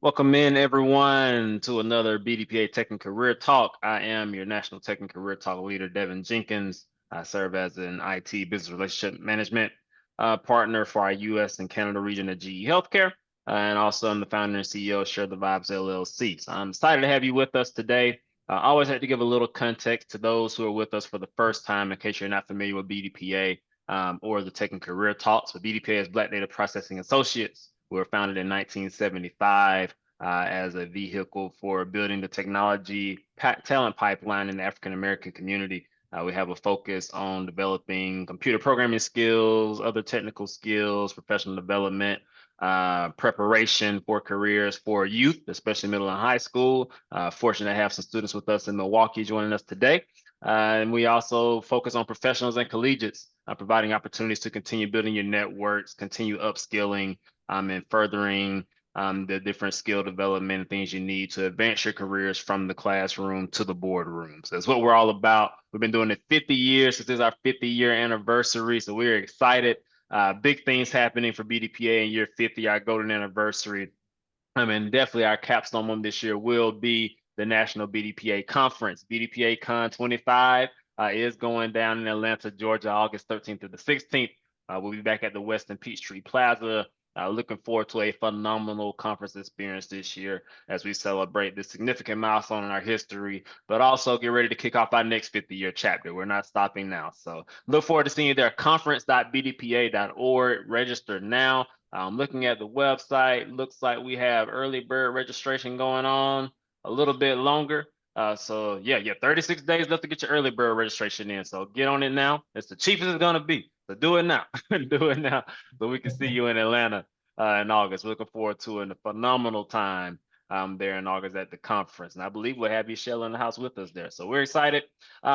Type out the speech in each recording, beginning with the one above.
Welcome in everyone to another BDPA Tech and Career Talk. I am your National Tech and Career Talk leader, Devin Jenkins. I serve as an IT business relationship management partner for our US and Canada region at GE Healthcare. And also I'm the founder and CEO of Share the Vibes LLC. So I'm excited to have you with us today. I always have to give a little context to those who are with us for the first time in case you're not familiar with BDPA or the Tech and Career Talks. So BDPA is Black Data Processing Associates. We were founded in 1975 as a vehicle for building the technology talent pipeline in the African American community. We have a focus on developing computer programming skills, other technical skills, professional development, preparation for careers for youth, especially middle and high school. Fortunate to have some students with us in Milwaukee joining us today. And we also focus on professionals and collegiates, providing opportunities to continue building your networks, continue upskilling, and furthering the different skill development and things you need to advance your careers from the classroom to the boardrooms. That's what we're all about. We've been doing it 50 years. This is our 50-year anniversary, so we're excited. Big things happening for BDPA in year 50, our golden anniversary. Definitely our capstone moment this year will be the National BDPA Conference. BDPA Con 25 is going down in Atlanta, Georgia, August 13th to the 16th. We'll be back at the Westin Peachtree Plaza. Looking forward to a phenomenal conference experience this year as we celebrate this significant milestone in our history, but also get ready to kick off our next 50-year chapter. We're not stopping now. So look forward to seeing you there, conference.bdpa.org. Register now. Looking at the website, looks like we have early bird registration going on a little bit longer. So yeah, 36 days left to get your early bird registration in. So get on it now. It's the cheapest it's gonna be. So do it now. Do it now so we can see you in Atlanta in August. We're looking forward to a phenomenal time there in August at the conference. And I believe we'll have Echelle in the house with us there. So we're excited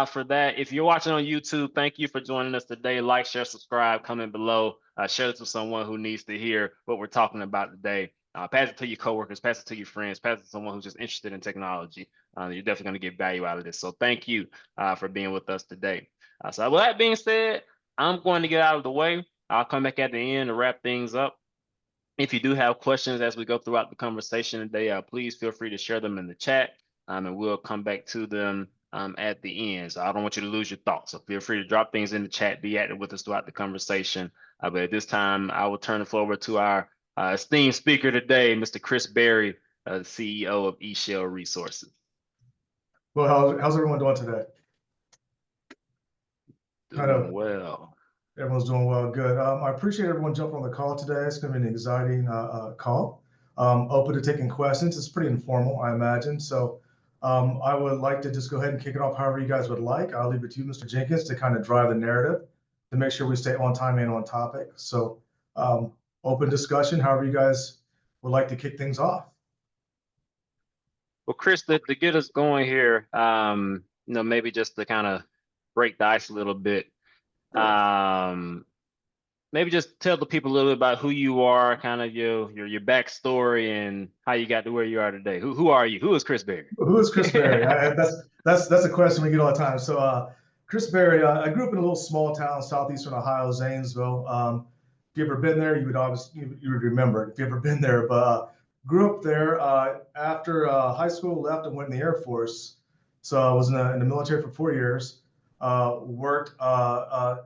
for that. If you're watching on YouTube, thank you for joining us today. Like, share, subscribe, comment below. Share this with someone who needs to hear what we're talking about today. Pass it to your coworkers, pass it to your friends, pass it to someone who's just interested in technology. You're definitely going to get value out of this. So thank you for being with us today. So with that being said, I'm going to get out of the way. I'll come back at the end to wrap things up. If you do have questions as we go throughout the conversation today, please feel free to share them in the chat, and we'll come back to them at the end. So I don't want you to lose your thoughts. So feel free to drop things in the chat, be active with us throughout the conversation. But at this time, I will turn the floor over to our esteemed speaker today, Mr. Chris Berry, the CEO of Echelle Resources. Well, how's everyone doing today? Doing well. Everyone's doing well, good. I appreciate everyone jumping on the call today. It's going to be an exciting call. Open to taking questions. It's pretty informal, I imagine. So I would like to just go ahead and kick it off however you guys would like. I'll leave it to you, Mr. Jenkins, to kind of drive the narrative to make sure we stay on time and on topic. So open discussion, however you guys would like to kick things off. Well, Chris, to get us going here, maybe just to kind of break the ice a little bit, maybe just tell the people a little bit about who you are, kind of your backstory and how you got to where you are today. Who are you? Who is Chris Berry? Who is Chris Berry? That's a question we get all the time. So Chris Berry, I grew up in a little small town, southeastern Ohio, Zanesville. If you've ever been there, you would remember it if you've ever been there. But grew up there. After high school, left and went in the Air Force. So I was in the military for 4 years. Worked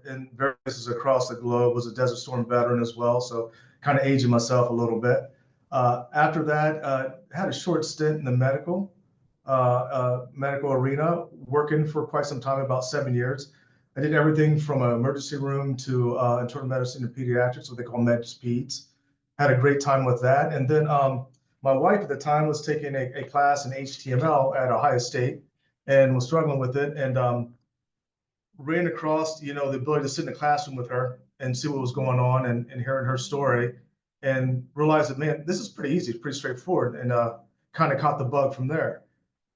in various places across the globe, was a Desert Storm veteran as well, so kind of aging myself a little bit. After that, had a short stint in the medical arena, working for quite some time, about 7 years. I did everything from an emergency room to internal medicine and pediatrics, what they call med-peds. Had a great time with that. And then my wife at the time was taking a class in HTML at Ohio State and was struggling with it, and ran across, the ability to sit in the classroom with her and see what was going on and hearing her story, and realized that, man, this is pretty easy, pretty straightforward, and kind of caught the bug from there.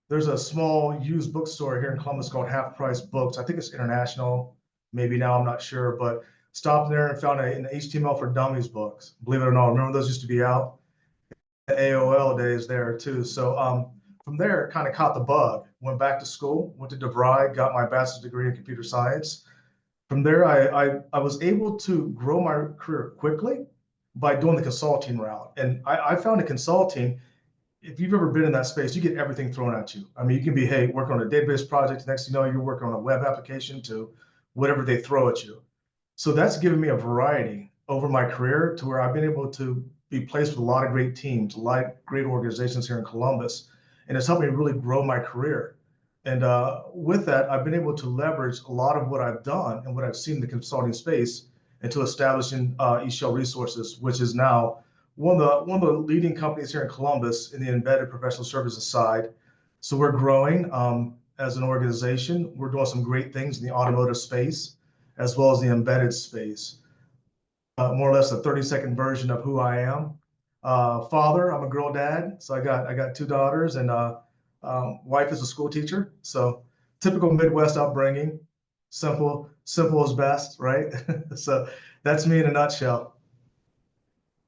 There's a small used bookstore here in Columbus called Half Price Books. I think it's international, maybe now, I'm not sure, but stopped there and found an HTML for Dummies books. Believe it or not, remember those used to be out? The AOL days there too. So from there, kind of caught the bug. Went back to school, went to DeVry, got my bachelor's degree in computer science. From there, I was able to grow my career quickly by doing the consulting route. And I found in consulting, if you've ever been in that space, you get everything thrown at you. I mean, you can be, hey, working on a database project. Next thing you know, you're working on a web application to whatever they throw at you. So that's given me a variety over my career to where I've been able to be placed with a lot of great teams, a lot of great organizations here in Columbus. And it's helped me really grow my career. And with that, I've been able to leverage a lot of what I've done and what I've seen in the consulting space into establishing Echelle Resources, which is now one of the leading companies here in Columbus in the embedded professional services side. So we're growing as an organization. We're doing some great things in the automotive space as well as the embedded space. More or less a 30-second version of who I am. Father, I'm a girl dad, so I got two daughters, and wife is a school teacher. So typical Midwest upbringing, simple is best, right? So that's me in a nutshell.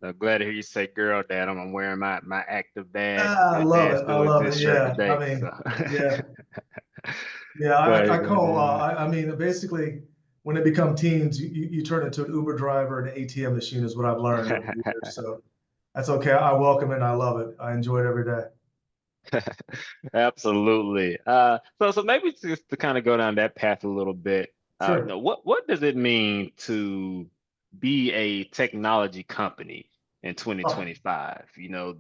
I'm glad to hear you say girl dad. I'm wearing my active dad, Ah, I love dad it. I still love exists it. shirt Yeah. I today. mean, So yeah. Yeah, I but call, I mean, basically, when they become teens, you turn into an Uber driver and an ATM machine is what I've learned over the years. So that's okay. I welcome it and I love it. I enjoy it every day. absolutely. So maybe just to kind of go down that path a little bit. Sure. What does it mean to be a technology company in Oh, 2025? You know,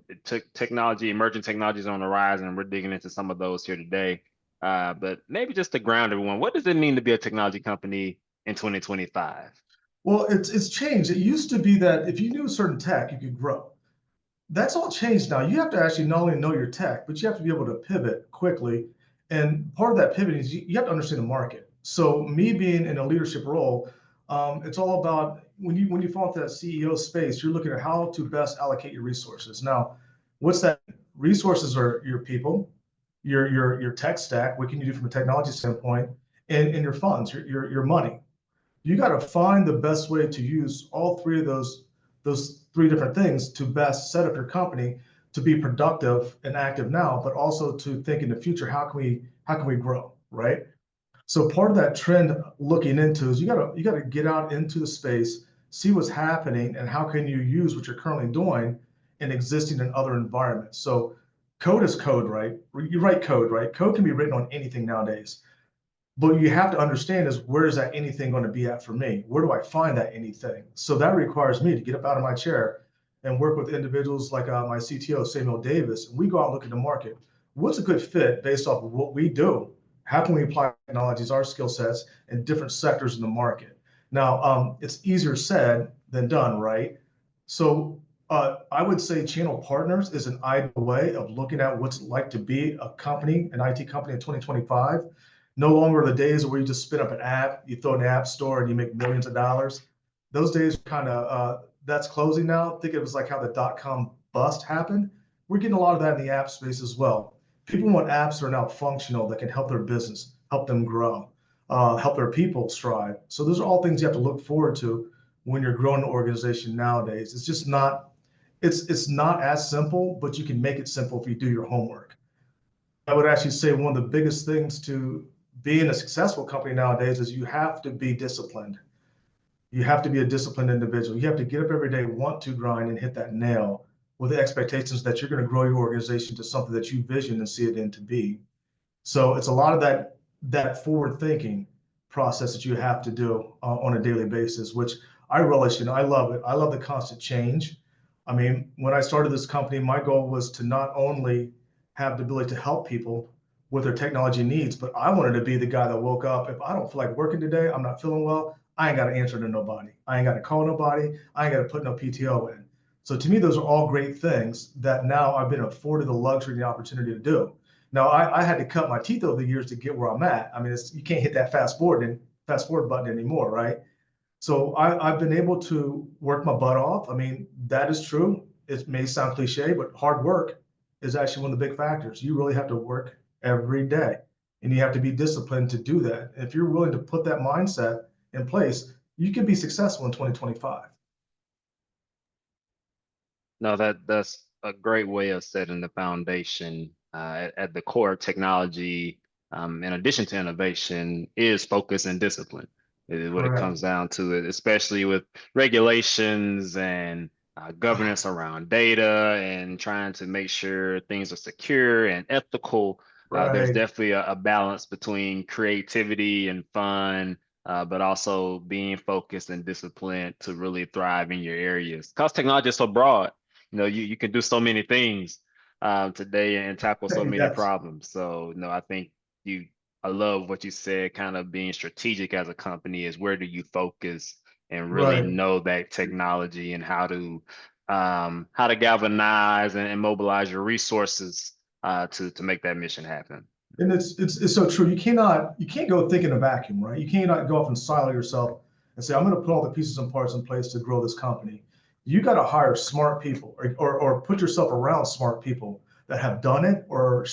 technology, emerging technologies on the rise, and we're digging into some of those here today. But maybe just to ground everyone, what does it mean to be a technology company in 2025? well, it's changed. It used to be that if you knew certain tech, you could grow. That's all changed now. You have to actually not only know your tech, but you have to be able to pivot quickly. And part of that pivoting is you have to understand the market. So me being in a leadership role, it's all about when you fall into that CEO space, you're looking at how to best allocate your resources. Now, what's that? Resources are your people, your tech stack. What can you do from a technology standpoint, and your funds, your money. You got to find the best way to use all three of those three different things to best set up your company to be productive and active now, but also to think in the future, how can we grow, right? So part of that trend looking into is you gotta get out into the space, see what's happening, and how can you use what you're currently doing and existing in other environments. So code is code, right? You write code, right? Code can be written on anything nowadays. But you have to understand is where is that anything going to be at for me? Where do I find that anything? So that requires me to get up out of my chair and work with individuals like my CTO, Samuel Davis, and we go out and look at the market. What's a good fit based off of what we do? How can we apply technologies, our skill sets in different sectors in the market? Now, it's easier said than done, right? So I would say channel partners is an ideal way of looking at what's like to be a company, an IT company in 2025. No longer the days where you just spin up an app, you throw it in the app store and you make millions of dollars. Those days kind of that's closing now. Think it was like how the dot-com bust happened. We're getting a lot of that in the app space as well. People want apps that are now functional that can help their business, help them grow, help their people strive. So those are all things you have to look forward to when you're growing an organization nowadays. It's just not it's not as simple, but you can make it simple if you do your homework. I would actually say one of the biggest things to being a successful company nowadays is you have to be disciplined. You have to be a disciplined individual. You have to get up every day, want to grind and hit that nail with the expectations that you're going to grow your organization to something that you vision and see it in to be. So it's a lot of that forward thinking process that you have to do on a daily basis, which I relish in. I love it. I love the constant change. I mean, when I started this company, my goal was to not only have the ability to help people with their technology needs, but I wanted to be the guy that woke up. If I don't feel like working today, I'm not feeling well, I ain't got to answer to nobody. I ain't got to call nobody. I ain't got to put no PTO in. So to me, those are all great things that now I've been afforded the luxury and the opportunity to do. Now I had to cut my teeth over the years to get where I'm at. I mean, you can't hit that fast forward button anymore, right? So I've been able to work my butt off. I mean, that is true. It may sound cliche, but hard work is actually one of the big factors. You really have to work every day, and you have to be disciplined to do that. If you're willing to put that mindset in place, you can be successful in 2025. No, that's a great way of setting the foundation. At the core, technology, in addition to innovation, is focus and discipline. Is what it Correct. comes down to, it, especially with regulations and governance around data and trying to make sure things are secure and ethical. There's Right. definitely a balance between creativity and fun, but also being focused and disciplined to really thrive in your areas. Because technology is so broad, you can do so many things today and tackle so many Yes. problems. So, I think you, I love what you said, kind of being strategic as a company is where do you focus and really Right. know that technology and how to galvanize and mobilize your resources to make that mission happen. And it's so true. You can't go think in a vacuum, right? You cannot go off and silo yourself and say, I'm going to put all the pieces and parts in place to grow this company. You got to hire smart people or put yourself around smart people that have done it or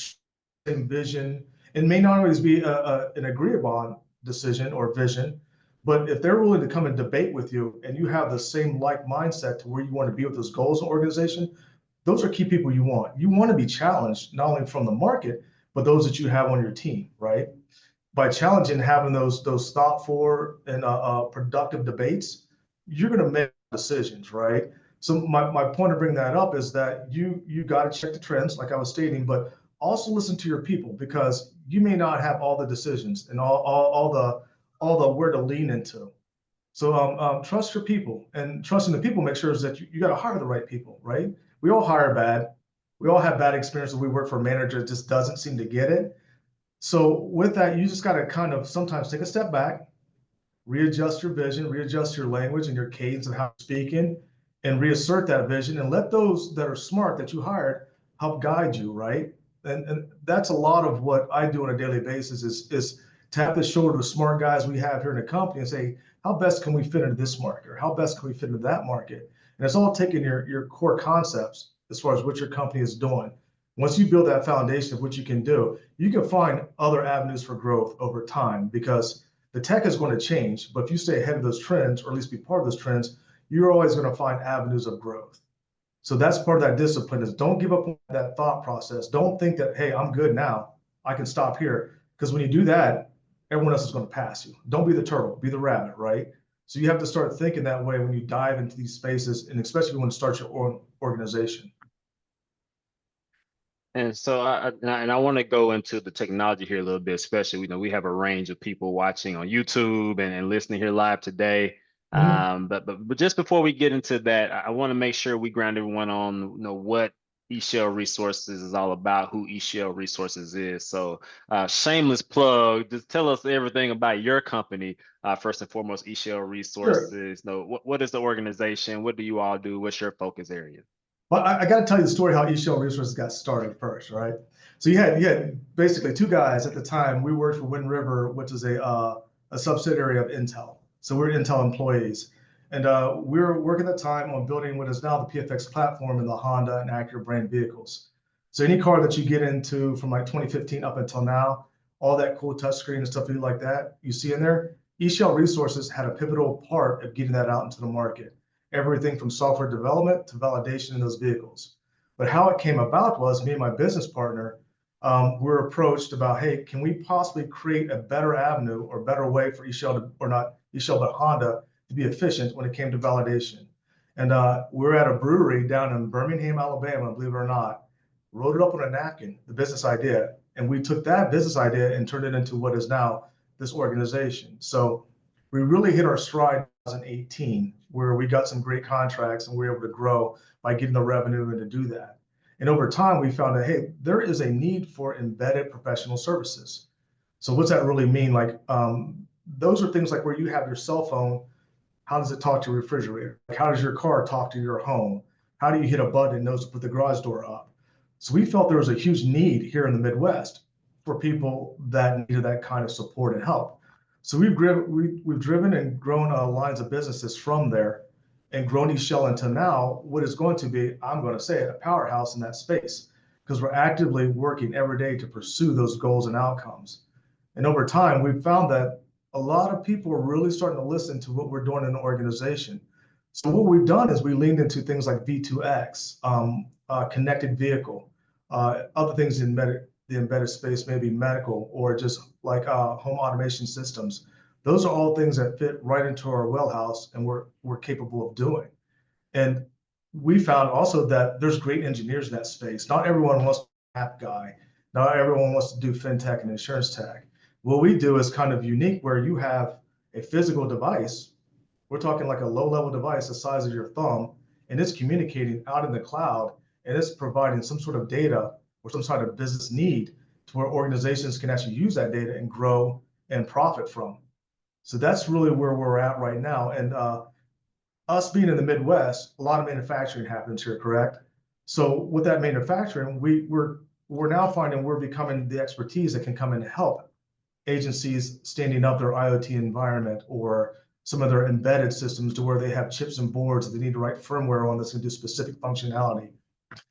same vision. It may not always be an agreeable decision or vision, but if they're willing to come and debate with you and you have the same like mindset to where you want to be with those goals in the organization, those are key people you want. You want to be challenged not only from the market, but those that you have on your team, right? By challenging having those thoughtful and productive debates, you're going to make decisions, right? So my point of bringing that up is that you got to check the trends, like I was stating, but also listen to your people because you may not have all the decisions and all the where to lean into. So trust your people and trusting the people make sure is that you got to hire the right people, right? We all hire bad. We all have bad experiences. We work for a manager that just doesn't seem to get it. So with that, you just got to kind of sometimes take a step back, readjust your vision, readjust your language and your cadence of how you're speaking, and reassert that vision and let those that are smart that you hired help guide you, right? And that's a lot of what I do on a daily basis is tap the shoulder of smart guys we have here in the company and say, how best can we fit into this market or how best can we fit into that market? And it's all taking your core concepts as far as what your company is doing. Once you build that foundation of what you can do, you can find other avenues for growth over time because the tech is going to change, but if you stay ahead of those trends, or at least be part of those trends, you're always going to find avenues of growth. So that's part of that discipline is don't give up on that thought process. Don't think that, hey, I'm good now. I can stop here. Because when you do that, everyone else is going to pass you. Don't be the turtle, be the rabbit, right? So you have to start thinking that way when you dive into these spaces, and especially when you start your own organization. And so I want to go into the technology here a little bit, especially, we have a range of people watching on YouTube and listening here live today. Mhm. But just before we get into that, I want to make sure we ground everyone on, what Echelle Resources is all about, who Echelle Resources is. So shameless plug, just tell us everything about your company. First and foremost, Echelle Sure. Resources. What is the organization? What do you all do? What's your focus area? But I got to tell you the story how Echelle Resources got started first, right? So you had basically two guys at the time. We worked for Wind River, which is a subsidiary of Intel. So we're Intel employees, and we were working at the time on building what is now the PFX platform in the Honda and Acura brand vehicles. So any car that you get into from like 2015 up until now, all that cool touchscreen and stuff like that you see in there, Echelle Resources had a pivotal part of getting that out into the market everything from software development to validation in those vehicles. But how it came about was me and my business partner were approached about, hey, can we possibly create a better avenue or better way for Echelle to, or not Echelle, but Honda to be efficient when it came to validation. And we were at a brewery down in Birmingham, Alabama, believe it or not, wrote it up on a napkin, the business idea. And we took that business idea and turned it into what is now this organization. So we really hit our stride in 2018, where we got some great contracts and we were able to grow by getting the revenue and to do that. And over time, we found that, hey, there is a need for embedded professional services. So what's that really mean? Like those are things like where you have your cell phone, how does it talk to your refrigerator? Like how does your car talk to your home? How do you hit a button and knows to put the garage door up? So we felt there was a huge need here in the Midwest for people that needed that kind of support and help. So we've driven and grown lines of businesses from there and grown Echelle into now what is going to be, I'm going to say it, a powerhouse in that space because we're actively working every day to pursue those goals and outcomes. And over time, we've found that a lot of people are really starting to listen to what we're doing in the organization. So what we've done is we leaned into things like V2X, connected vehicle, other things in the embedded space, maybe medical or just like home automation systems. Those are all things that fit right into our wheelhouse and we're capable of doing. And we found also that there's great engineers in that space. Not everyone wants to be an app guy. Not everyone wants to do fintech and insurance tech. What we do is kind of unique where you have a physical device. We're talking like a low-level device the size of your thumb, and it's communicating out in the cloud, and it's providing some sort of data or some sort of business need to where organizations can actually use that data and grow and profit from. So that's really where we're at right now. And us being in the Midwest, a lot of manufacturing happens here, correct? So with that manufacturing, we're now finding we're becoming the expertise that can come and help agencies standing up their IoT environment or some of their embedded systems to where they have chips and boards that they need to write firmware on that's going to do specific functionality.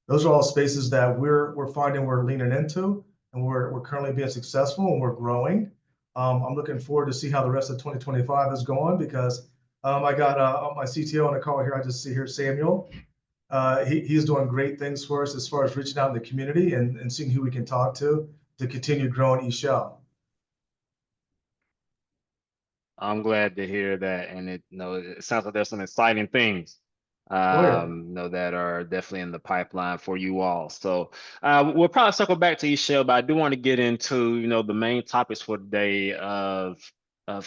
Those are all spaces that we're finding we're leaning into, and we're currently being successful and we're growing. I'm looking forward to see how the rest of 2025 is going because I got my CTO on the call here. I just see here Samuel. He's doing great things for us as far as reaching out in the community and seeing who we can talk to continue growing Echelle. I'm glad to hear that, and it sounds like there's some exciting things, Oh yeah. that are definitely in the pipeline for you all. So, we'll probably circle back to Echelle, but I do want to get into, the main topics for today of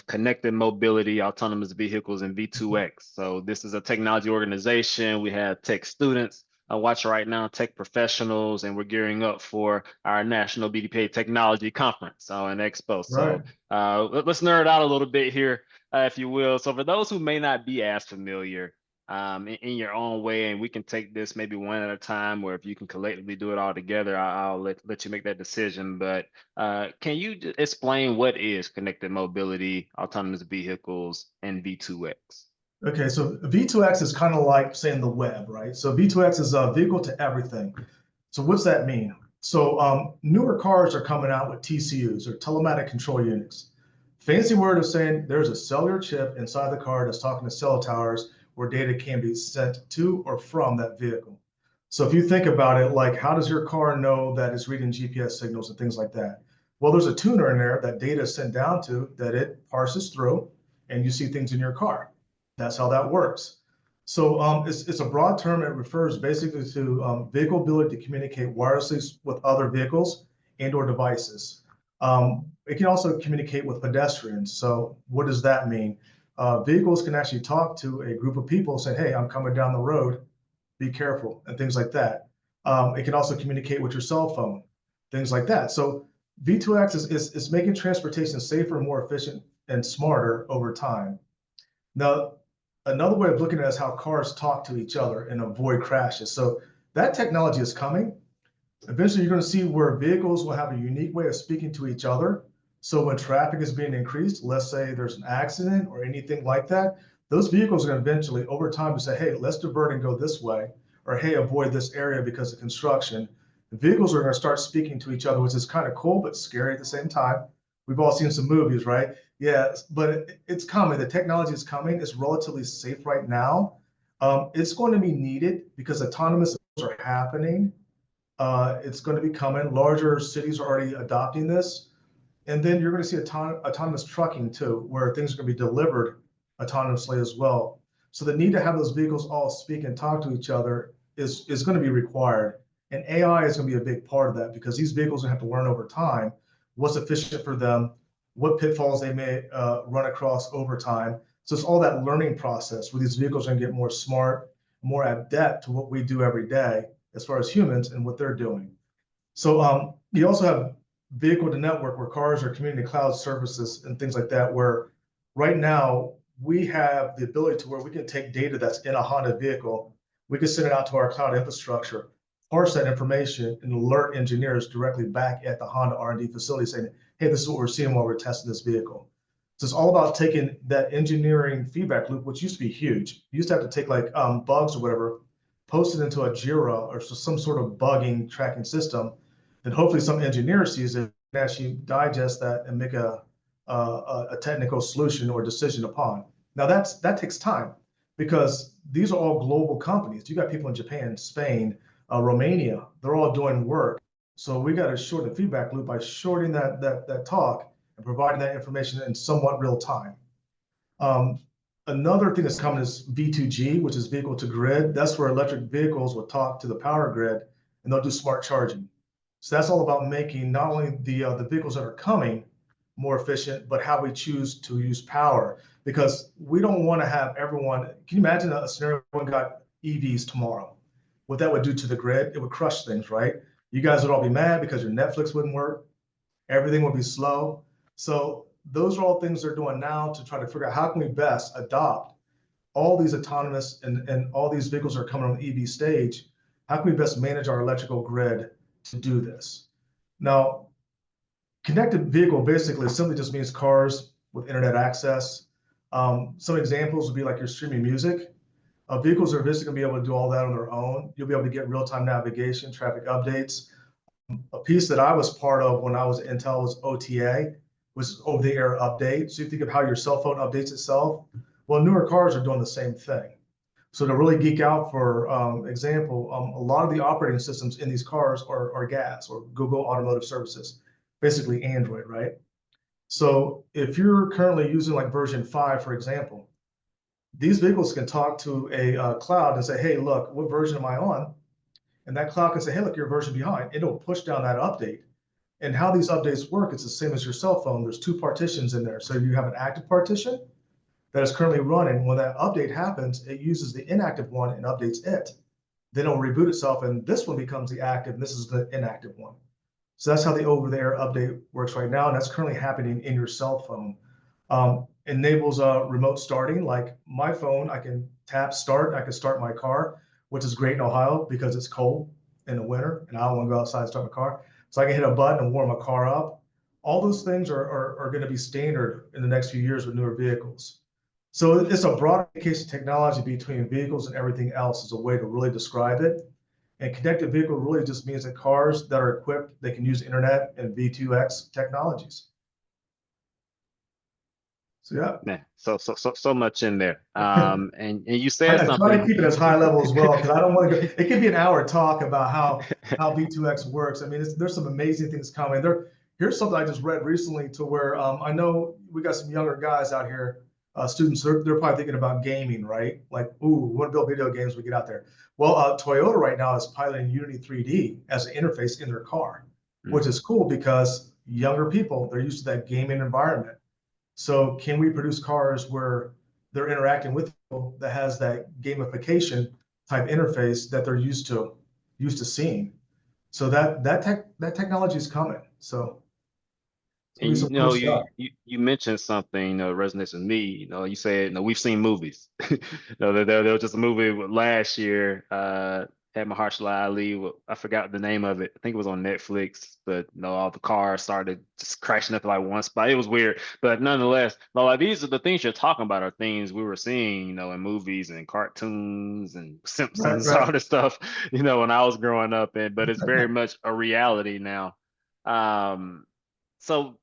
connected mobility, autonomous vehicles, and V2X. So, this is a technology organization. We have tech students watching right now, tech professionals, and we're gearing up for our national BDPA technology conference and expo. Right. So let's nerd out a little bit here, if you will. So for those who may not be as familiar, in your own way, and we can take this maybe one at a time, or if you can collectively do it all together, I'll let you make that decision. But can you explain what is connected mobility, autonomous vehicles, and V2X? Okay, so V2X is kind of like saying the web, right? So V2X is a vehicle to everything. So what's that mean? So newer cars are coming out with TCUs or telematic control units. Fancy word of saying there's a cellular chip inside the car that's talking to cell towers where data can be sent to or from that vehicle. So if you think about it, like how does your car know that it's reading GPS signals and things like that? Well, there's a tuner in there that data is sent down to that it parses through and you see things in your car. That's how that works. So it's a broad term. It refers basically to vehicle ability to communicate wirelessly with other vehicles and or devices. It can also communicate with pedestrians. So what does that mean? Vehicles can actually talk to a group of people saying, hey, I'm coming down the road, be careful, and things like that. It can also communicate with your cell phone, things like that. So V2X is making transportation safer, more efficient, and smarter over time. Now, another way of looking at it is how cars talk to each other and avoid crashes. So that technology is coming. Eventually, you're going to see where vehicles will have a unique way of speaking to each other. So when traffic is being increased, let's say there's an accident or anything like that, those vehicles are going to eventually, over time, say, hey, let's divert and go this way, or hey, avoid this area because of construction. The vehicles are going to start speaking to each other, which is kind of cool, but scary at the same time. We've all seen some movies, right? Yeah, but it's coming. The technology is coming. It's relatively safe right now. It's going to be needed because autonomous are happening. It's going to be coming. Larger cities are already adopting this. And then you're going to see autonomous trucking too, where things are going to be delivered autonomously as well. So the need to have those vehicles all speak and talk to each other is going to be required. And AI is going to be a big part of that because these vehicles have to learn over time what's efficient for them, what pitfalls they may run across over time. So it's all that learning process where these vehicles are going to get more smart, more adept to what we do every day as far as humans and what they're doing. So you also have vehicle to network where cars are community cloud services and things like that, where right now we have the ability to where we can take data that's in a Honda vehicle, we can send it out to our cloud infrastructure, parse that information and alert engineers directly back at the Honda R&D facility saying, hey, this is what we're seeing while we're testing this vehicle. So it's all about taking that engineering feedback loop, which used to be huge. You used to have to take like bugs or whatever, post it into a Jira or some sort of bugging tracking system. Then hopefully some engineer sees it and actually digest that and make a technical solution or decision upon. Now that takes time because these are all global companies. You got people in Japan, Spain, Romania. They're all doing work. So we got to shorten the feedback loop by shortening that talk and providing that information in somewhat real time. Um, Another thing that's coming is V2G, which is vehicle to grid. That's where electric vehicles will talk to the power grid and they'll do smart charging. So that's all about making not only the vehicles that are coming more efficient, but how we choose to use power. Because we don't want to have everyone. Can you imagine a scenario when we got EVs tomorrow? What that would do to the grid? It would crush things, right? You guys would all be mad because your Netflix wouldn't work. Everything will be slow. So those are all things they're doing now to try to figure out how can we best adopt all these autonomous and all these vehicles are coming on the EV stage. How can we best manage our electrical grid to do this? Now, connected vehicle basically simply just means cars with internet access. Some examples would be like your streaming music. Vehicles are basically going to be able to do all that on their own. You'll be able to get real-time navigation, traffic updates. A piece that I was part of when I was at Intel was OTA, was over-the-air update. So you think of how your cell phone updates itself. Well, newer cars are doing the same thing. So to really geek out, for example, a lot of the operating systems in these cars are GAS, or Google Automotive Services, basically Android, right? So if you're currently using like version 5, for example, these vehicles can talk to a cloud and say, hey, look, what version am I on? And that cloud can say, hey, look, you're a version behind. It'll push down that update. And how these updates work, it's the same as your cell phone. There's 2 partitions in there. So you have an active partition that is currently running. When that update happens, it uses the inactive one and updates it. Then it'll reboot itself, and this one becomes the active, and this is the inactive one. So that's how the over-the-air update works right now, and that's currently happening in your cell phone. Enables remote starting. Like my phone, I can tap start, I can start my car, which is great in Ohio because it's cold in the winter, and I don't want to go outside and start my car. So I can hit a button and warm my car up. All those things are going to be standard in the next few years with newer vehicles. So it's a broad application technology between vehicles and everything else is a way to really describe it. And connected vehicle really just means that cars that are equipped, they can use internet and V2X technologies. So yeah. Yeah, so much in there. And you said I try to something. keep it as high level as well because I don't want to go. It could be an hour talk about how V2X works. I mean, there's some amazing things coming. Here's something I just read recently to where I know we got some younger guys out here, students. They're probably thinking about gaming, right? Like, ooh, we want to build video games. We get out there. Well, Toyota right now is piloting Unity 3D as an interface in their car, which is cool because younger people, they're used to that gaming environment. So can we produce cars where they're interacting with people that has that gamification type interface that they're used to seeing? So that technology is coming. So it's gonna And be you some cool know, stuff. you mentioned something, that resonates with me. You said, we've seen movies. There was just a movie last year, had Mahershala Ali. I forgot the name of it. I think it was on Netflix, but all the cars started just crashing up like one spot. It was weird, but nonetheless, like these are the things you're talking about are things we were seeing, in movies and cartoons and Right, Simpsons, right. all this stuff, when I was growing up. But it's very much a reality now. So,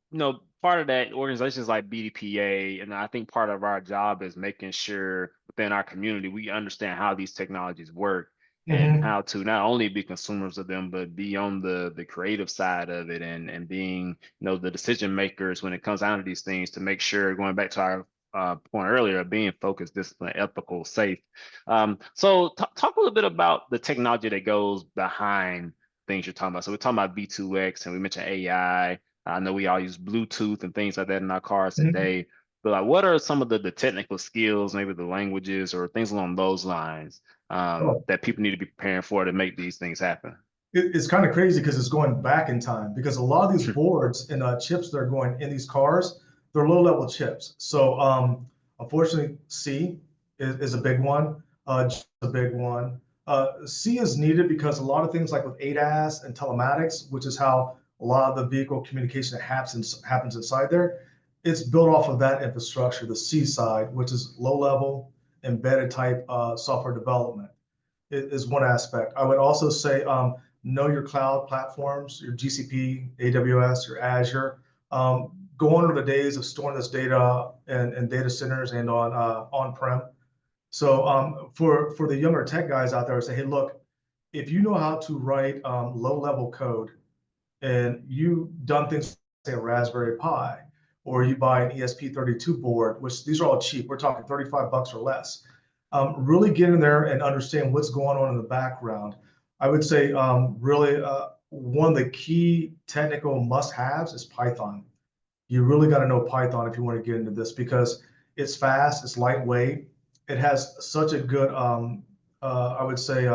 part of that, organizations like BDPA, and I think part of our job is making sure within our community we understand how these technologies work and Mm-hmm. how to not only be consumers of them, but be on the creative side of it, and being, the decision makers when it comes down to these things, to make sure, going back to our point earlier, being focused, disciplined, ethical, safe. So talk a little bit about the technology that goes behind things you're talking about. So we're talking about V2X, and we mentioned AI. I know we all use Bluetooth and things like that in our cars Mm-hmm. today, but like, what are some of the technical skills, maybe the languages or things along those lines, Oh, that people need to be preparing for to make these things happen? it's kind of crazy because it's going back in time because a lot of these boards and chips that are going in these cars, they're low level chips. So unfortunately, C is a big one. G is a big one. C is needed because a lot of things like with ADAS and telematics, which is how a lot of the vehicle communication that happens inside there, it's built off of that infrastructure, the C side, which is low level embedded type software development is one aspect. I would also say know your cloud platforms, your GCP, AWS, your Azure. Go on to the days of storing this data in data centers and on-prem. So for the younger tech guys out there, I say, hey, look, if you know how to write low-level code and you've done things, say a Raspberry Pi, or you buy an ESP32 board, which these are all cheap. We're talking $35 or less. Really get in there and understand what's going on in the background. I would say really one of the key technical must-haves is Python. You really got to know Python if you want to get into this because it's fast, it's lightweight, it has such a good, I would say,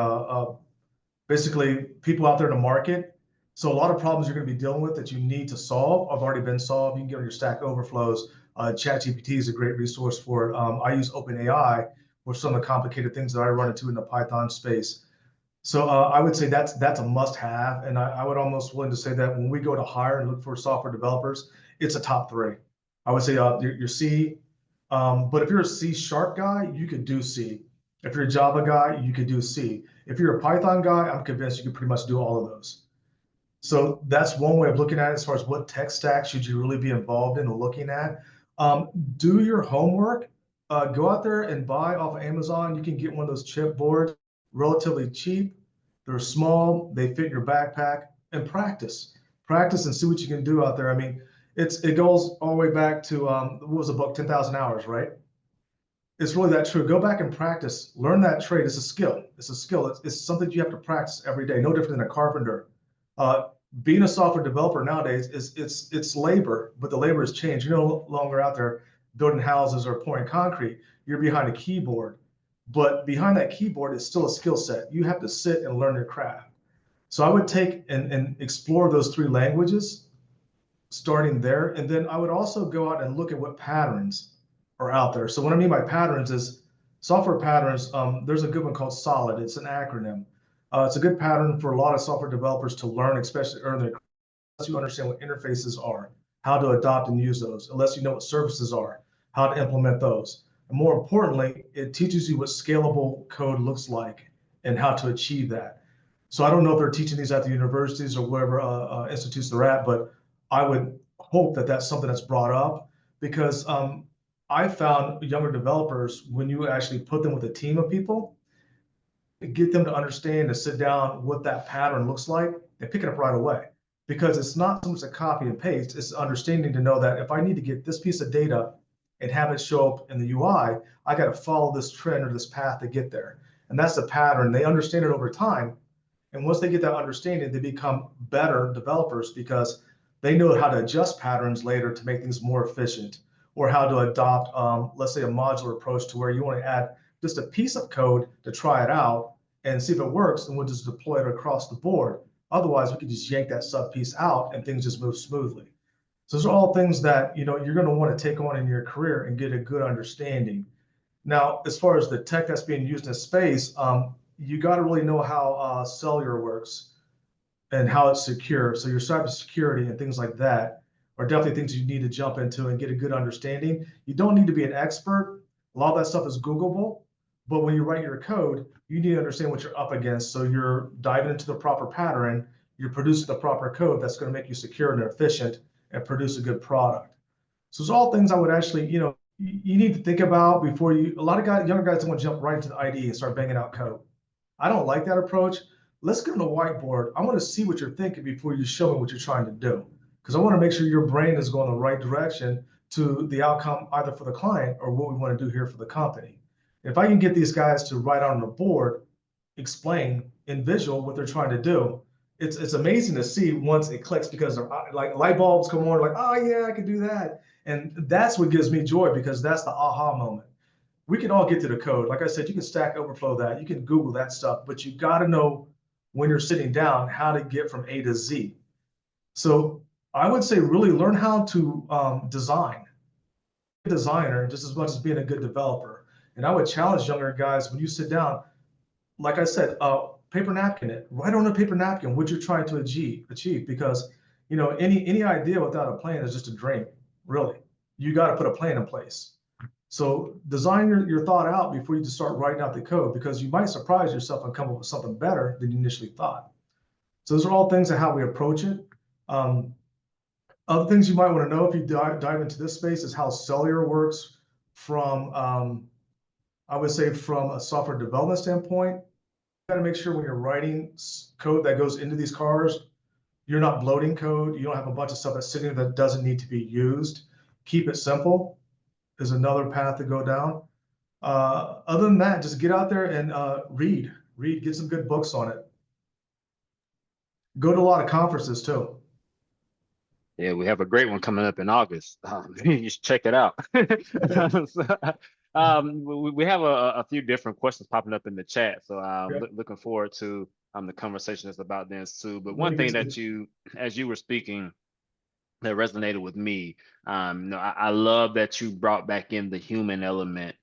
basically people out there in the market. So a lot of problems you're going to be dealing with that you need to solve have already been solved. You can get on your Stack Overflows. ChatGPT is a great resource for it. I use OpenAI for some of the complicated things that I run into in the Python space. So I would say that's a must-have, and I would almost willing to say that when we go to hire and look for software developers, it's a top 3. I would say your C, but if you're a C# guy, you could do C. If you're a Java guy, you could do C. If you're a Python guy, I'm convinced you could pretty much do all of those. So that's one way of looking at it as far as what tech stack should you really be involved in looking at. Do your homework. Go out there and buy off of Amazon. You can get one of those chip boards relatively cheap. They're small, they fit your backpack, and practice. Practice and see what you can do out there. I mean, it goes all the way back to what was the book, 10,000 Hours, right? It's really that true. Go back and practice. Learn that trade. It's a skill. It's a skill. It's something you have to practice every day. No different than a carpenter. Being a software developer nowadays it's labor, but the labor has changed. You're no longer out there building houses or pouring concrete. You're behind a keyboard. But behind that keyboard is still a skill set. You have to sit and learn your craft. So I would take and explore those 3 languages, starting there. And then I would also go out and look at what patterns are out there. So what I mean by patterns is software patterns. There's a good one called SOLID. It's an acronym. It's a good pattern for a lot of software developers to learn, especially early, unless you understand what interfaces are, how to adopt and use those, unless you know what services are, how to implement those. And more importantly, it teaches you what scalable code looks like and how to achieve that. So I don't know if they're teaching these at the universities or wherever institutes they're at, but I would hope that that's something that's brought up because I found younger developers, when you actually put them with a team of people, get them to understand, to sit down what that pattern looks like, and pick it up right away. Because it's not so much a copy and paste, it's understanding to know that if I need to get this piece of data and have it show up in the UI, I got to follow this trend or this path to get there. And that's the pattern. They understand it over time. And once they get that understanding, they become better developers because they know how to adjust patterns later to make things more efficient, or how to adopt, let's say, a modular approach to where you want to add just a piece of code to try it out and see if it works, and we'll just deploy it across the board. Otherwise, we could just yank that sub piece out and things just move smoothly. So those are all things that you're going to want to take on in your career and get a good understanding. Now, as far as the tech that's being used in space, you got to really know how cellular works and how it's secure. So your cybersecurity and things like that are definitely things you need to jump into and get a good understanding. You don't need to be an expert. A lot of that stuff is Googleable. But when you write your code, you need to understand what you're up against. So you're diving into the proper pattern, you're producing the proper code that's going to make you secure and efficient and produce a good product. So it's all things I would actually, you need to think about before you. A lot of younger guys don't want to jump right into the IDE and start banging out code. I don't like that approach. Let's get on the whiteboard. I want to see what you're thinking before you show me what you're trying to do. Because I want to make sure your brain is going the right direction to the outcome, either for the client or what we want to do here for the company. If I can get these guys to write on the board, explain in visual what they're trying to do, it's amazing to see once it clicks, because like light bulbs come on, like, oh yeah, I could do that. And that's what gives me joy, because that's the aha moment. We can all get to the code. Like I said, you can Stack Overflow that, you can Google that stuff, but you got to know when you're sitting down how to get from A to Z. So I would say really learn how to design. A designer just as much as being a good developer. And I would challenge younger guys, when you sit down, like I said, paper napkin it. Write on a paper napkin what you're trying to achieve, because any idea without a plan is just a dream, really. You got to put a plan in place. So design your thought out before you just start writing out the code, because you might surprise yourself and come up with something better than you initially thought. So those are all things of how we approach it. Other things you might want to know if you dive into this space is how cellular works from, I would say, from a software development standpoint. You got to make sure when you're writing code that goes into these cars, you're not bloating code. You don't have a bunch of stuff that's sitting there that doesn't need to be used. keep it simple is another path to go down. Other than that, just get out there and read, get some good books on it. Go to a lot of conferences too. Yeah, we have a great one coming up in August. You should check it out. So, we have a few different questions popping up in the chat, so I'm Yeah, looking forward to the conversation that's about this too. But one really good thing that stuff. you, as you were speaking, that resonated with me, I love that you brought back in the human element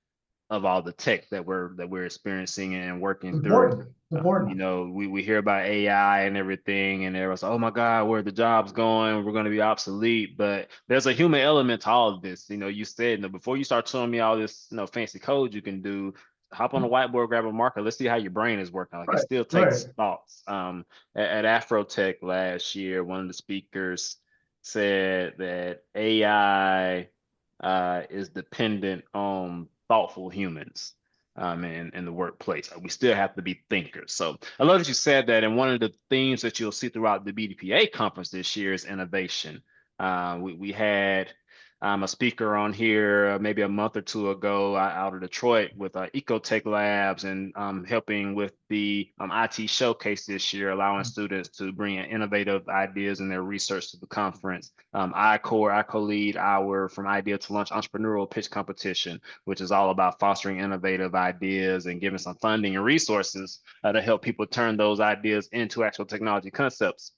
of all the tech that we're experiencing and working through. Important, important. We hear about AI and everything, and everyone's like, oh my God, where are the jobs going? We're going to be obsolete. But there's a human element to all of this. You said, before you start showing me all this, fancy code you can do, hop on the whiteboard, grab a marker. Let's see how your brain is working. Like, it Right, still right. takes thoughts. At Afrotech last year, one of the speakers said that AI is dependent on thoughtful humans in the workplace. We still have to be thinkers. So I love that you said that. And one of the themes that you'll see throughout the BDPA conference this year is innovation. We had a speaker on here maybe a month or two ago out of Detroit with Ecotech Labs and helping with the IT showcase this year, allowing students to bring in innovative ideas in their research to the conference. I co-lead our From Idea to Launch entrepreneurial pitch competition, which is all about fostering innovative ideas and giving some funding and resources to help people turn those ideas into actual technology concepts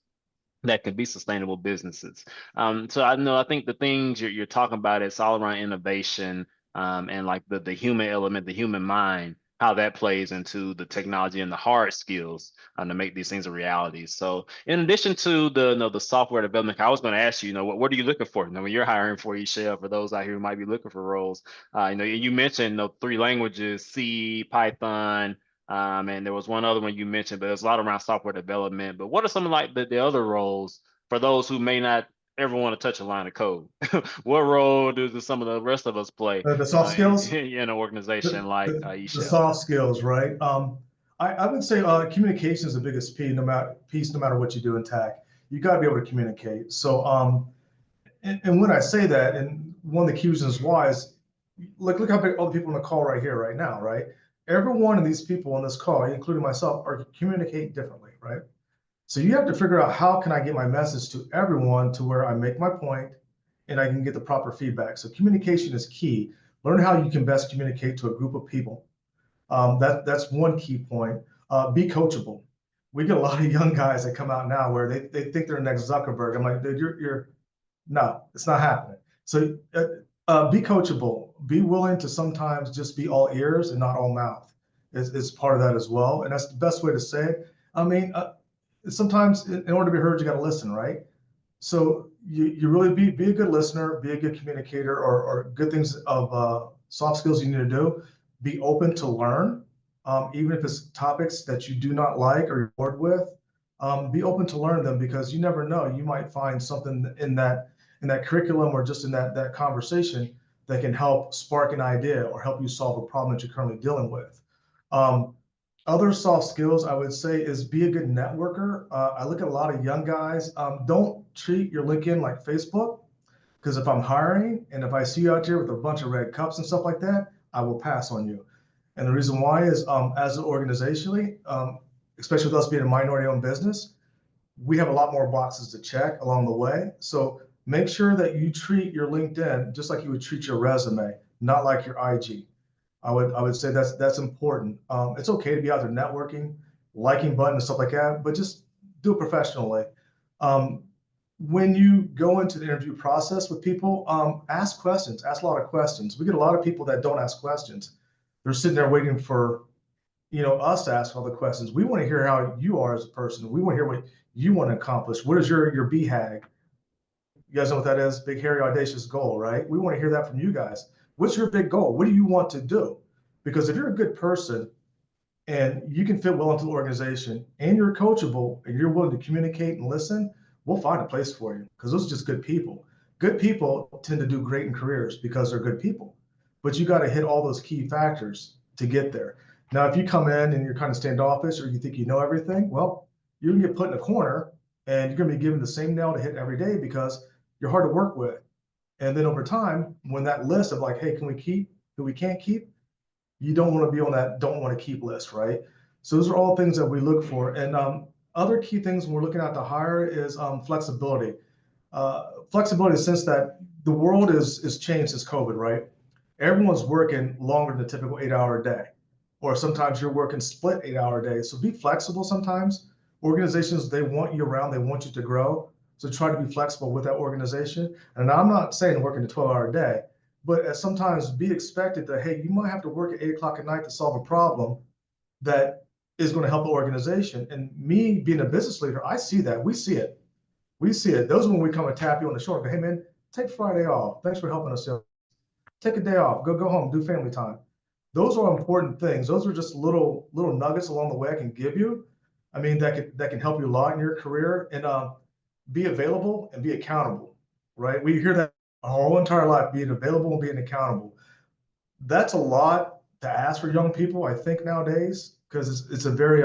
that could be sustainable businesses. So I think the things you're talking about, it's all around innovation, and like the human element, the human mind, how that plays into the technology and the hard skills to make these things a reality. So in addition to the software development, I was going to ask you, what are you looking for? When you're hiring for Echelle, for those out here who might be looking for roles, you mentioned three languages: C, Python, and there was one other one you mentioned, but there's a lot around software development. But what are some of like the other roles for those who may not ever want to touch a line of code? What role do some of the rest of us play The soft skills, in an organization like the Echelle? soft skills, right? I would say communication is the biggest piece, no matter what you do in tech. You got to be able to communicate. So, and when I say that, and one of the key reasons why is, look how big all the people on the call right here, right now, right? Every one of these people on this call, including myself, are communicate differently, right? So you have to figure out how can I get my message to everyone to where I make my point and I can get the proper feedback. So communication is key. Learn how you can best communicate to a group of people. That's one key point. Be coachable. We get a lot of young guys that come out now where they think they're next Zuckerberg. I'm like, dude, you're no, it's not happening. So be coachable. Be willing to sometimes just be all ears and not all mouth. Is part of that as well, and that's the best way to say it. I mean, sometimes in order to be heard, you got to listen, right? So you really be a good listener, be a good communicator, or good things of soft skills you need to do. Be open to learn, even if it's topics that you do not like or you're bored with. Be open to learn them because you never know. You might find something in that curriculum or just in that conversation that can help spark an idea or help you solve a problem that you're currently dealing with. Um, Other soft skills I would say is be a good networker. I look at a lot of young guys. Don't treat your LinkedIn like Facebook, because if I'm hiring and if I see you out there with a bunch of red cups and stuff like that, I will pass on you. And the reason why is as an organizationally, especially with us being a minority owned business, we have a lot more boxes to check along the way. So make sure that you treat your LinkedIn just like you would treat your resume, not like your IG. I would say that's important. It's okay to be out there networking, liking buttons and stuff like that, but just do it professionally. Um, when you go into the interview process with people, ask questions, ask a lot of questions. We get a lot of people that don't ask questions. They're sitting there waiting for us to ask all the questions. We want to hear how you are as a person. We want to hear what you want to accomplish. What is your BHAG? You guys know what that is? Big, hairy, audacious goal, right? We want to hear that from you guys. What's your big goal? What do you want to do? Because if you're a good person and you can fit well into the organization and you're coachable and you're willing to communicate and listen, we'll find a place for you because those are just good people. Good people tend to do great in careers because they're good people. But you got to hit all those key factors to get there. Now, if you come in and you're kind of standoffish or you think you know everything, well, you're going to get put in a corner and you're going to be given the same nail to hit every day because you're hard to work with. And then over time, when that list of like, hey, can we keep, who we can't keep, you don't want to be on that don't want to keep list, right? So those are all things that we look for. And other key things when we're looking at the hire is flexibility. Flexibility in the sense that the world is changed since COVID, right? Everyone's working longer than a typical 8-hour day, or sometimes you're working split 8-hour days. So be flexible sometimes. Organizations, they want you around, they want you to grow. So try to be flexible with that organization. And I'm not saying working a 12-hour day, but sometimes be expected that, hey, you might have to work at 8 o'clock at night to solve a problem that is going to help the organization. And me being a business leader, I see that. We see it. We see it. Those are when we come and tap you on the shoulder. Hey, man, take Friday off. Thanks for helping us. Take a day off. Go home. Do family time. Those are important things. Those are just little nuggets along the way I can give you. I mean, that can help you a lot in your career. And be available and be accountable. Right? We hear that our whole entire life, being available and being accountable. That's a lot to ask for young people, I think, nowadays, because it's a very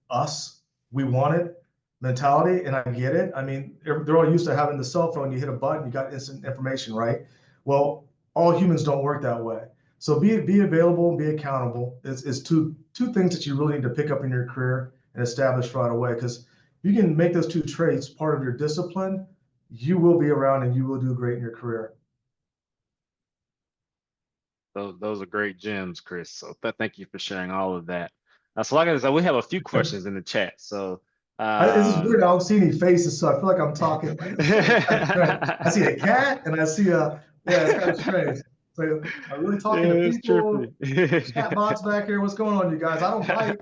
us, we want it mentality, and I get it. I mean, they're all used to having the cell phone. You hit a button, you got instant information, right? Well, all humans don't work that way. So be available, be accountable. It's two things that you really need to pick up in your career and establish right away. Because you can make those two traits part of your discipline, you will be around and you will do great in your career. Those are great gems, Chris. So thank you for sharing all of that. So like I said, we have a few questions in the chat. So This is weird. I don't see any faces, so I feel like I'm talking. I see a cat and I see yeah, it's kind of strange. So I'm really talking to people. Chat bots back here. What's going on, you guys? I don't bite.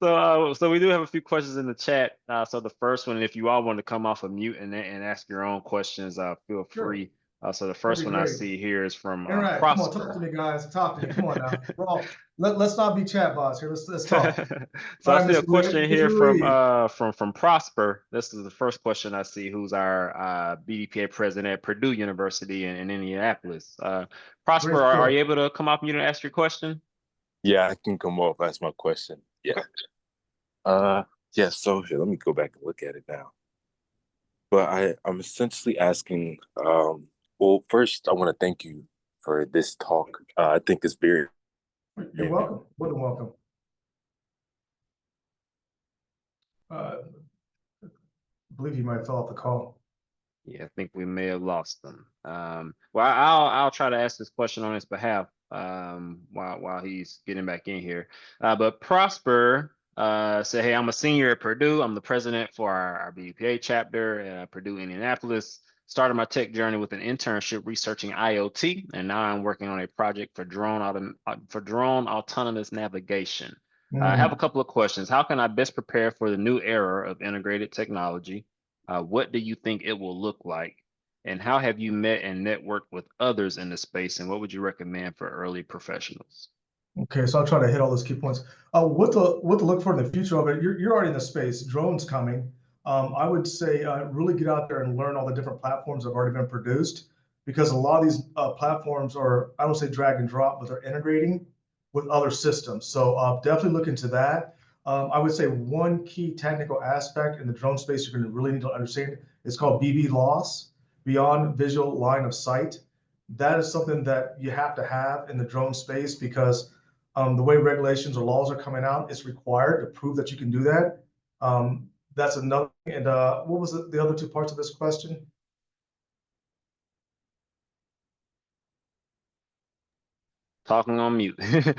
So we do have a few questions in the chat. So the first one, if you all want to come off of mute and ask your own questions, feel free. So the first one I see here is from Prosper. Come on, talk to me, guys. Talk to me. Come on now. We're all, let's not be chat bots here. Let's talk. So I see a question here from Prosper. This is the first question I see. Who's our BDPA president at Purdue University in Indianapolis? Prosper, are you able to come off mute and ask your question? Yeah, I can come off. That's my question. Yeah. Okay. Yeah. So here, let me go back and look at it now. But I'm essentially asking. Well, first, I want to thank you for this talk. I think it's very. You're welcome. More than welcome. I believe you might have fell off the call. Yeah, I think we may have lost them. Well, I'll try to ask this question on his behalf while he's getting back in here. But Prosper said, "Hey, I'm a senior at Purdue. I'm the president for our BDPA chapter at Purdue Indianapolis. Started my tech journey with an internship researching IoT, and now I'm working on a project for drone autonomous navigation. I have a couple of questions. How can I best prepare for the new era of integrated technology? What do you think it will look like? And how have you met and networked with others in the space? And what would you recommend for early professionals?" Okay, so I'll try to hit all those key points. What to look for in the future of it? You're already in the space. Drones coming. I would say really get out there and learn all the different platforms that have already been produced, because a lot of these platforms are, I don't say drag and drop, but they're integrating with other systems. So definitely look into that. I would say one key technical aspect in the drone space you're going to really need to understand is called BB loss, beyond visual line of sight. That is something that you have to have in the drone space, because the way regulations or laws are coming out, it's required to prove that you can do that. That's another. And what was the other two parts of this question? Talking on mute. Okay.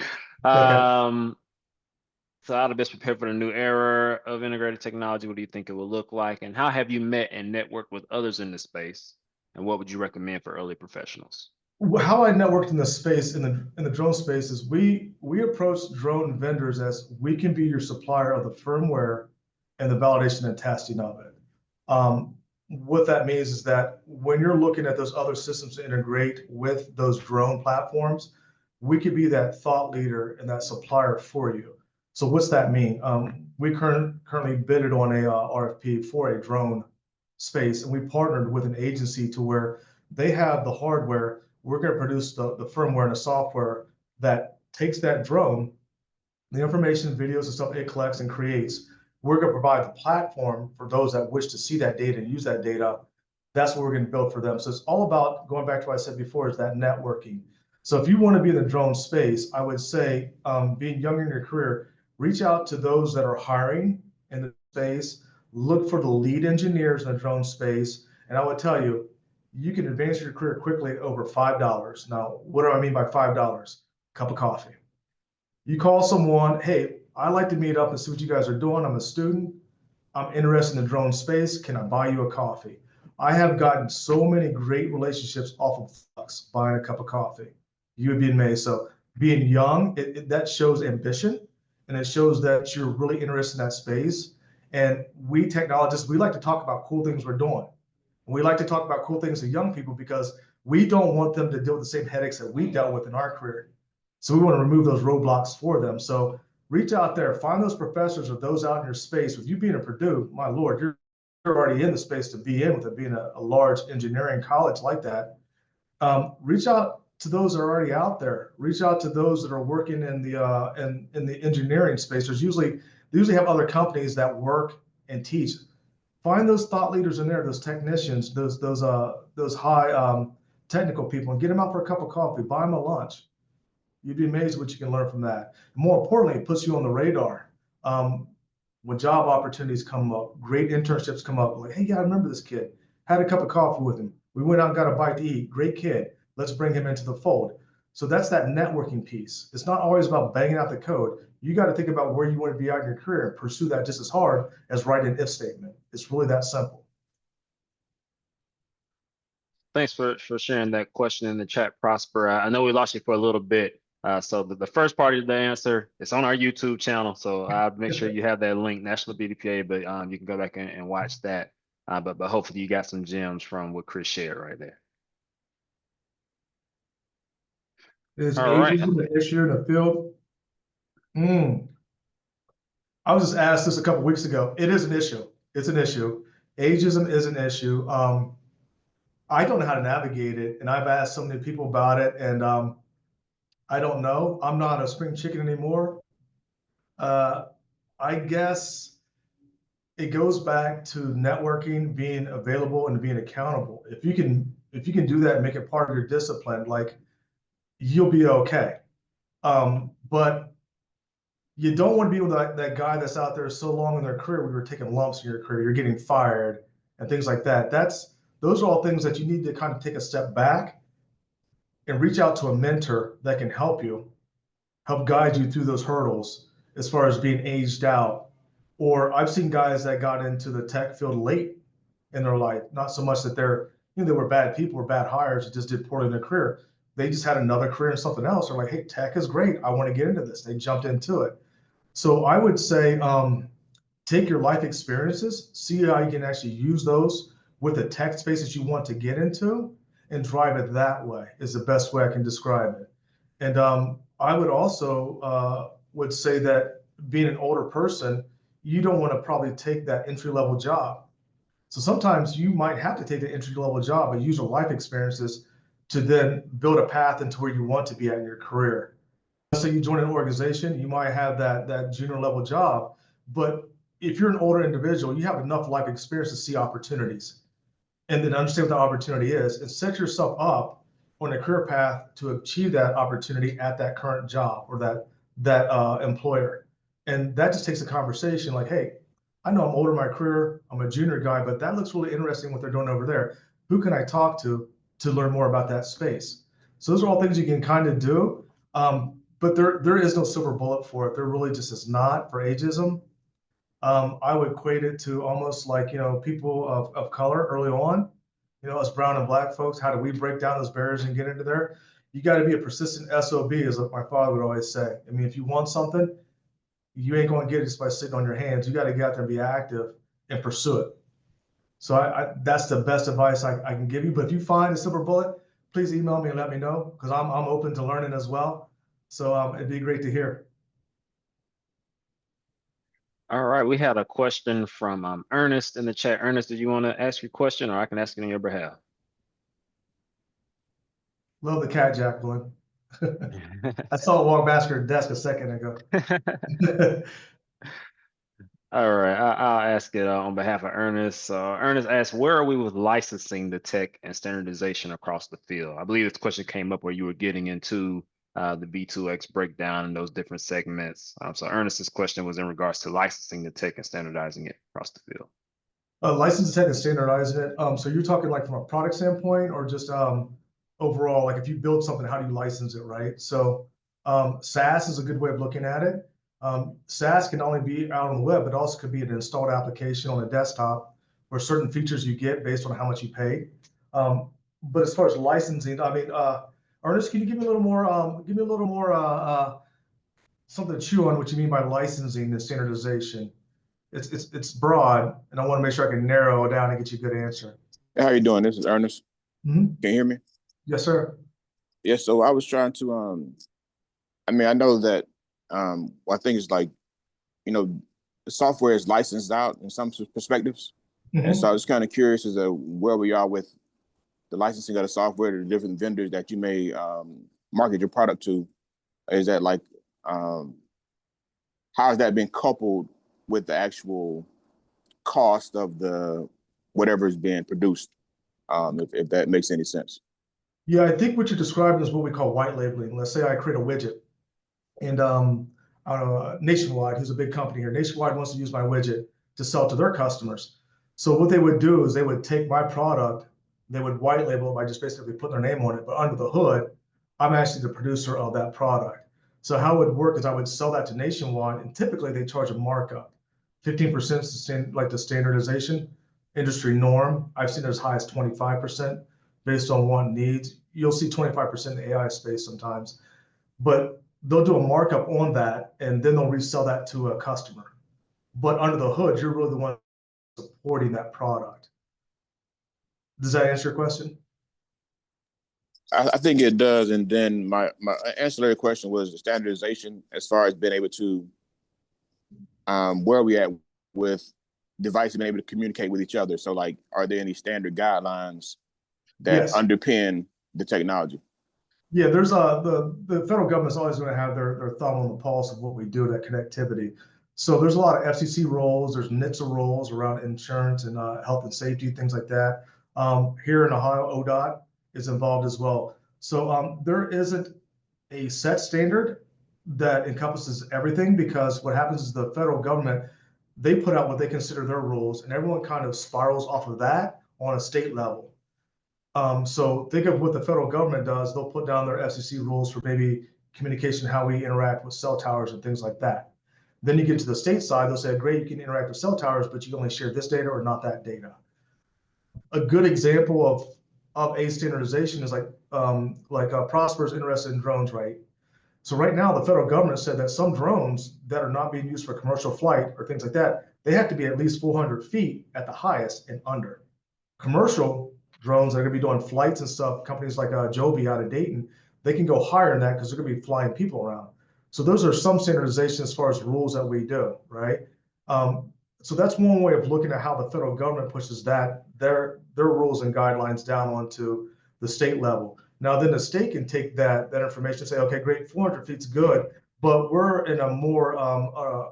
So how to best prepare for the new era of integrated technology? What do you think it will look like? And how have you met and networked with others in the space? And what would you recommend for early professionals? How I networked in the space, in the drone space, is we approach drone vendors as we can be your supplier of the firmware and the validation and testing of it. What that means is that when you're looking at those other systems to integrate with those drone platforms, we could be that thought leader and that supplier for you. So what's that mean? We currently bidded on a RFP for a drone space, and we partnered with an agency to where they have the hardware. We're going to produce the firmware and the software that takes that drone, the information, videos, and stuff it collects and creates. We're going to provide the platform for those that wish to see that data and use that data that's what we're going to build for them. So it's all about, going back to what I said before, is that networking. So if you want to be in the drone space, I would say, being younger in your career, reach out to those that are hiring in the space, look for the lead engineers in the drone space. And I would tell you, you can advance your career quickly at over $5. Now, what do I mean by $5? Cup of coffee. You call someone, hey, I like to meet up and see what you guys are doing. I'm a student. I'm interested in the drone space. Can I buy you a coffee? I have gotten so many great relationships off of Flux buying a cup of coffee. You would be amazed. So being young, that shows ambition, and it shows that you're really interested in that space. And we technologists, we like to talk about cool things we're doing. And we like to talk about cool things to young people because we don't want them to deal with the same headaches that we dealt with in our career. So we want to remove those roadblocks for them. So reach out there, find those professors or those out in your space. With you being at Purdue, my Lord, you're already in the space to be in with it being a large engineering college like that. Reach out to those that are already out there. Reach out to those that are working in the engineering space. They usually have other companies that work and teach. Find those thought leaders in there, those technicians, those high technical people, and get them out for a cup of coffee. Buy them a lunch. You'd be amazed what you can learn from that. More importantly, it puts you on the radar. When job opportunities come up, great internships come up, like, hey, yeah, I remember this kid. Had a cup of coffee with him. We went out and got a bite to eat. Great kid. Let's bring him into the fold. So that's that networking piece. It's not always about banging out the code. You got to think about where you want to be out in your career and pursue that just as hard as writing an if statement. It's really that simple. Thanks for sharing that question in the chat, Prosper. I know we lost you for a little bit. So the first part of the answer, it's on our YouTube channel. So I'll make sure you have that link, National BDPA, but you can go back and watch that. But hopefully you got some gems from what Chris shared right there. Is All right. ageism an issue in the field? I was just asked this a couple weeks ago. It is an issue. It's an issue. Ageism is an issue. I don't know how to navigate it, and I've asked so many people about it, and I don't know. I'm not a spring chicken anymore. I guess it goes back to networking, being available, and being accountable. If you can do that and make it part of your discipline, like, you'll be okay. But you don't want to be with that guy that's out there so long in their career where you're taking lumps in your career, you're getting fired and things like that. Those are all things that you need to kind of take a step back and reach out to a mentor that can help guide you through those hurdles as far as being aged out. Or I've seen guys that got into the tech field late in their life, not so much that they were bad people or bad hires that just did poorly in their career. They just had another career in something else. They're like, hey, tech is great. I want to get into this. They jumped into it. So I would say, take your life experiences, see how you can actually use those with the tech space that you want to get into, and drive it that way is the best way I can describe it. And I would also would say that being an older person, you don't want to probably take that entry-level job. So sometimes you might have to take the entry-level job and use your life experiences to then build a path into where you want to be at in your career. So you join an organization, you might have that junior level job, but if you're an older individual, you have enough life experience to see opportunities and then understand what the opportunity is and set yourself up on a career path to achieve that opportunity at that current job or that employer. And that just takes a conversation like, hey, I know I'm older in my career, I'm a junior guy, but that looks really interesting what they're doing over there. Who can I talk to learn more about that space? So those are all things you can kind of do. But there is no silver bullet for it. There really just is not for ageism. I would equate it to almost like, people of color early on, us brown and black folks, how do we break down those barriers and get into there? You got to be a persistent SOB, as my father would always say. I mean, if you want something, you ain't going to get it just by sitting on your hands. You got to get out there and be active and pursue it. So that's the best advice I can give you. But if you find a silver bullet, please email me and let me know, because I'm open to learning as well. So it'd be great to hear. All right, we had a question from Ernest in the chat. Ernest, did you want to ask your question, or I can ask it on your behalf? Love the cat, Jacqueline. I saw it walk past her desk a second ago. All right, I'll ask it on behalf of Ernest. Ernest asked, where are we with licensing the tech and standardization across the field? I believe this question came up where you were getting into the V2X breakdown and those different segments. So Ernest's question was in regards to licensing the tech and standardizing it across the field. License tech and standardizing it. So you're talking like from a product standpoint or just overall, like if you build something, how do you license it, right? So SaaS is a good way of looking at it. SaaS can only be out on the web, but also could be an installed application on a desktop where certain features you get based on how much you pay. But as far as licensing, I mean, Ernest, can you give me a little more, something to chew on what you mean by licensing and standardization? It's broad, and I want to make sure I can narrow it down and get you a good answer. How you doing? This is Ernest. Can you hear me? Yes, sir. Yes. So I was trying to, I mean, I know that, I think it's like, the software is licensed out in some perspectives. And so I was kind of curious as to where we are with the licensing of the software to the different vendors that you may market your product to. Is that like, how has that been coupled with the actual cost of the whatever is being produced, if that makes any sense? Yeah, I think what you're describing is what we call white labeling. Let's say I create a widget, and I don't know, Nationwide, who's a big company here, Nationwide wants to use my widget to sell to their customers. So what they would do is they would take my product, they would white label it by just basically putting their name on it, but under the hood, I'm actually the producer of that product. So how it would work is I would sell that to Nationwide, and typically they charge a markup. 15% is like the standardization industry norm. I've seen it as high as 25% based on what needs. You'll see 25% in the AI space sometimes, but they'll do a markup on that and then they'll resell that to a customer. But under the hood, you're really the one supporting that product. Does that answer your question? I think it does. And then my ancillary question was the standardization as far as being able to, where are we at with devices being able to communicate with each other? So like, are there any standard guidelines that underpin the technology? Yeah, there's the federal government's always going to have their thumb on the pulse of what we do, that connectivity. So there's a lot of FCC rules, there's NHTSA rules around insurance and health and safety, things like that. Here in Ohio, ODOT is involved as well. So there isn't a set standard that encompasses everything, because what happens is the federal government, they put out what they consider their rules, and everyone kind of spirals off of that on a state level. So think of what the federal government does. They'll put down their FCC rules for maybe communication, how we interact with cell towers and things like that. Then you get to the state side, they'll say, great, you can interact with cell towers, but you can only share this data or not that data. A good example of a standardization is like Prosper's interested in drones, right? So right now, the federal government said that some drones that are not being used for commercial flight or things like that, they have to be at least 400 feet at the highest and under. Commercial drones that are going to be doing flights and stuff, companies like Joby out of Dayton, they can go higher than that because they're going to be flying people around. So those are some standardization as far as rules that we do, right? So that's one way of looking at how the federal government pushes that their rules and guidelines down onto the state level. Now then the state can take that information and say, okay, great, 400 feet's good, but we're in a more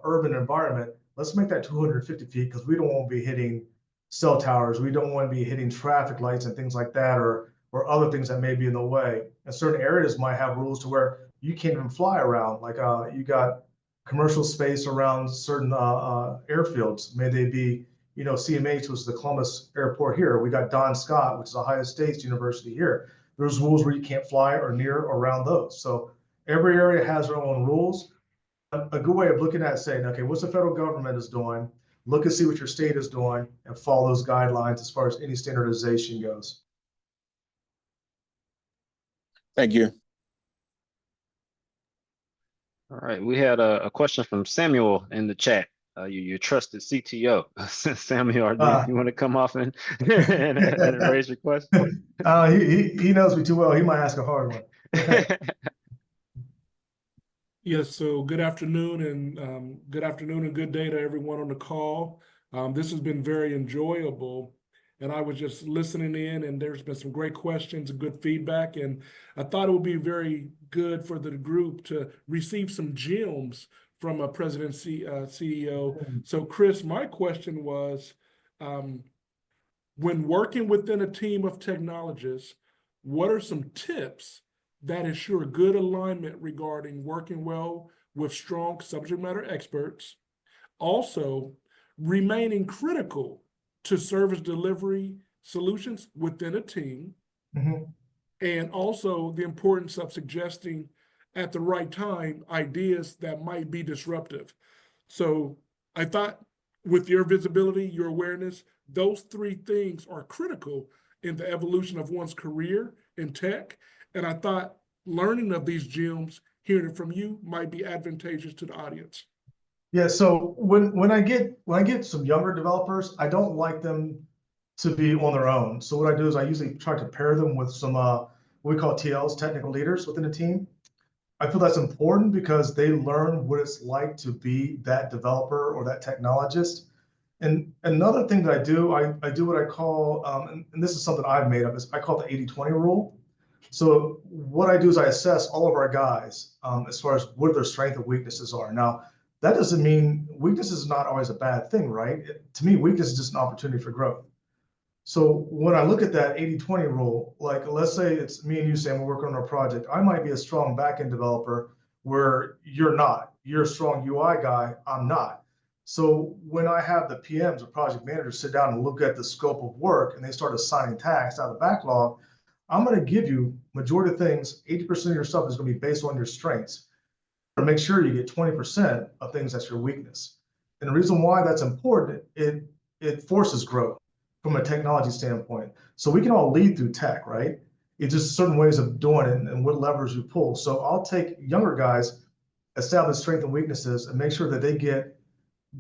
urban environment. Let's make that 250 feet because we don't want to be hitting cell towers. We don't want to be hitting traffic lights and things like that, or other things that may be in the way. And certain areas might have rules to where you can't even fly around. Like you got commercial space around certain airfields. May they be, CMH was the Columbus Airport here. We got Don Scott, which is Ohio State University here. There's rules where you can't fly or near or around those. So every area has their own rules. A good way of looking at it, saying, okay, what's the federal government is doing? Look and see what your state is doing and follow those guidelines as far as any standardization goes. Thank you. All right, we had a question from Samuel in the chat. Your trusted CTO, Samuel. You want to come off and raise your question? He knows me too well. He might ask a hard one. Yes, so good afternoon and good day to everyone on the call. This has been very enjoyable, and I was just listening in, and there's been some great questions and good feedback, and I thought it would be very good for the group to receive some gems from a president CEO. So Chris, my question was, when working within a team of technologists, what are some tips that ensure good alignment regarding working well with strong subject matter experts, also remaining critical to service delivery solutions within a team, and also the importance of suggesting at the right time ideas that might be disruptive? So I thought with your visibility, your awareness, those three things are critical in the evolution of one's career in tech. And I thought learning of these gems, hearing it from you, might be advantageous to the audience. Yeah, so when I get some younger developers, I don't like them to be on their own. So what I do is I usually try to pair them with some what we call TLs, technical leaders within a team. I feel that's important because they learn what it's like to be that developer or that technologist. And another thing that I do what I call, and this is something I've made up, is I call it the 80-20 rule. So what I do is I assess all of our guys as far as what their strengths and weaknesses are. Now, that doesn't mean weakness is not always a bad thing, right? To me, weakness is just an opportunity for growth. So when I look at that 80-20 rule, like let's say it's me and you, Sam, we're working on a project. I might be a strong backend developer where you're not. You're a strong UI guy, I'm not. So when I have the PMs or project managers sit down and look at the scope of work and they start assigning tasks out of the backlog, I'm going to give you majority of things. 80% of your stuff is going to be based on your strengths. To make sure you get 20% of things that's your weakness. And the reason why that's important, it forces growth from a technology standpoint. So we can all lead through tech, right? It's just certain ways of doing it and what levers you pull. So I'll take younger guys, establish strengths and weaknesses, and make sure that they get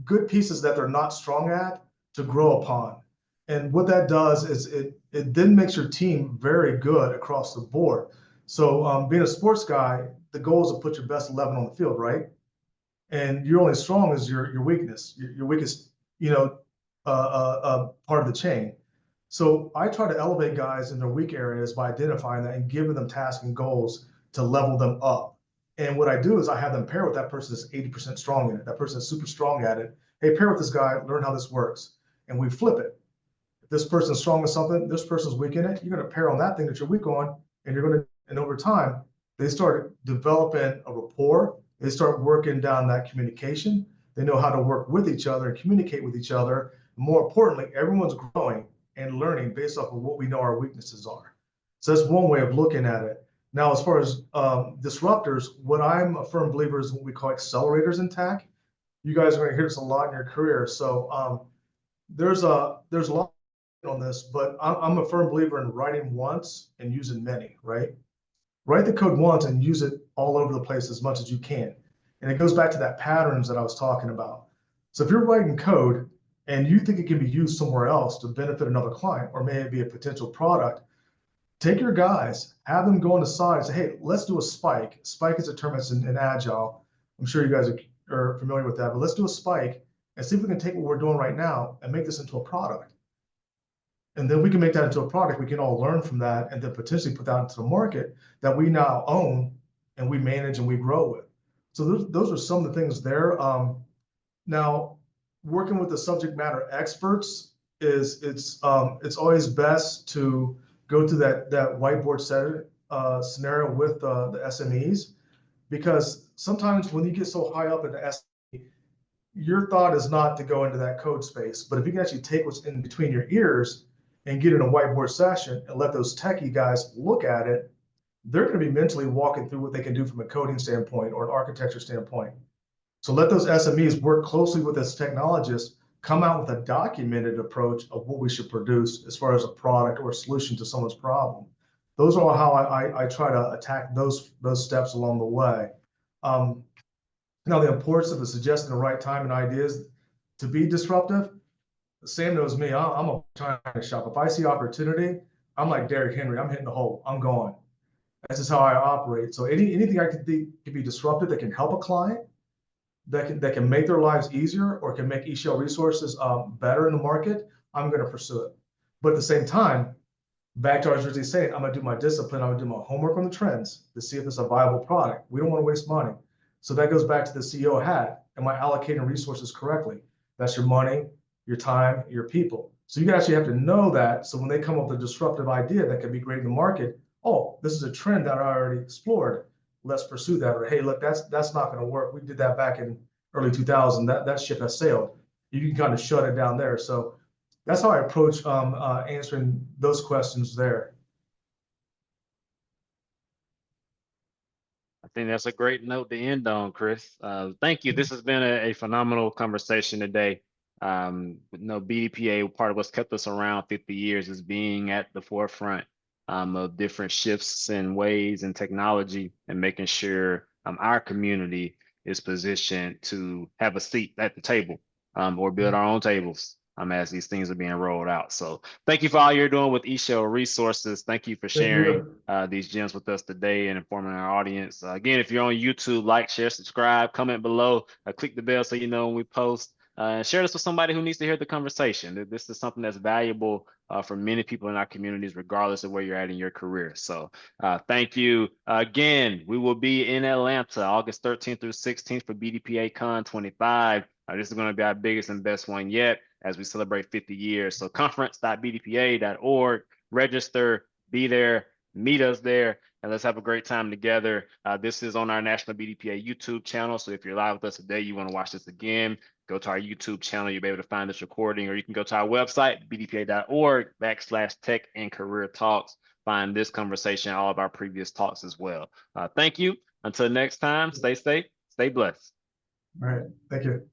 good pieces that they're not strong at to grow upon. And what that does is it then makes your team very good across the board. So being a sports guy, the goal is to put your best 11 on the field, right? And you're only as strong as your weakness, your weakest, part of the chain. So I try to elevate guys in their weak areas by identifying that and giving them tasks and goals to level them up. And what I do is I have them pair with that person that's 80% strong in it. That person is super strong at it. Hey, pair with this guy, learn how this works. And we flip it. If this person's strong in something, this person's weak in it, you're going to pair on that thing that you're weak on, and over time, they start developing a rapport. They start working down that communication. They know how to work with each other and communicate with each other. More importantly, everyone's growing and learning based off of what we know our weaknesses are. So that's one way of looking at it. Now, as far as disruptors, what I'm a firm believer is what we call accelerators in tech. You guys are going to hear this a lot in your career. So there's a lot on this, but I'm a firm believer in writing once and using many, right? Write the code once and use it all over the place as much as you can. And it goes back to that patterns that I was talking about. So if you're writing code and you think it can be used somewhere else to benefit another client, or may it be a potential product, take your guys, have them go on the side and say, hey, let's do a spike. Spike is a term that's in Agile. I'm sure you guys are familiar with that, but let's do a spike and see if we can take what we're doing right now and make this into a product. And then we can make that into a product. We can all learn from that and then potentially put that into the market that we now own and we manage and we grow with. So those are some of the things there. Now, working with the subject matter experts it's always best to go to that whiteboard scenario with the SMEs, because sometimes when you get so high up in the SME, your thought is not to go into that code space. But if you can actually take what's in between your ears and get in a whiteboard session and let those techie guys look at it, they're going to be mentally walking through what they can do from a coding standpoint or an architecture standpoint. So let those SMEs work closely with us technologists, come out with a documented approach of what we should produce as far as a product or a solution to someone's problem. Those are how I try to attack those steps along the way. Now, the importance of suggesting the right time and ideas to be disruptive. Sam knows me. I'm a China shop. If I see opportunity, I'm like Derrick Henry. I'm hitting the hole. I'm going. That's just how I operate. So anything I could think can be disruptive that can help a client, that can make their lives easier, or can make Echelle resources better in the market, I'm going to pursue it. But at the same time, back to our Jersey saying, I'm going to do my discipline. I'm going to do my homework on the trends to see if it's a viable product. We don't want to waste money. So that goes back to the CEO hat. Am I allocating resources correctly? That's your money, your time, your people. So you actually have to know that. So when they come up with a disruptive idea that could be great in the market, oh, this is a trend that I already explored. Let's pursue that. Or hey, look, that's not going to work. We did that back in early 2000. That ship has sailed. You can kind of shut it down there. So that's how I approach answering those questions there. I think that's a great note to end on, Chris. Thank you. This has been a phenomenal conversation today. BDPA, part of what's kept us around 50 years is being at the forefront of different shifts and ways and technology, and making sure our community is positioned to have a seat at the table, or build our own tables as these things are being rolled out. So thank you for all you're doing with Echelle Resources. Thank you for sharing these gems with us today and informing our audience. Again, if you're on YouTube, like, share, subscribe, comment below, click the bell so you know when we post. Share this with somebody who needs to hear the conversation. This is something that's valuable for many people in our communities, regardless of where you're at in your career. So thank you. Again, we will be in Atlanta, August 13th through 16th for BDPA Con 25. This is going to be our biggest and best one yet as we celebrate 50 years. So conference.bdpa.org, register, be there, meet us there, and let's have a great time together. This is on our National BDPA YouTube channel. So if you're live with us today, you want to watch this again, go to our YouTube channel. You'll be able to find this recording, or you can go to our website, bdpa.org/tech and career talks. Find this conversation, all of our previous talks as well. Thank you. Until next time, stay safe, stay blessed. All right. Thank you.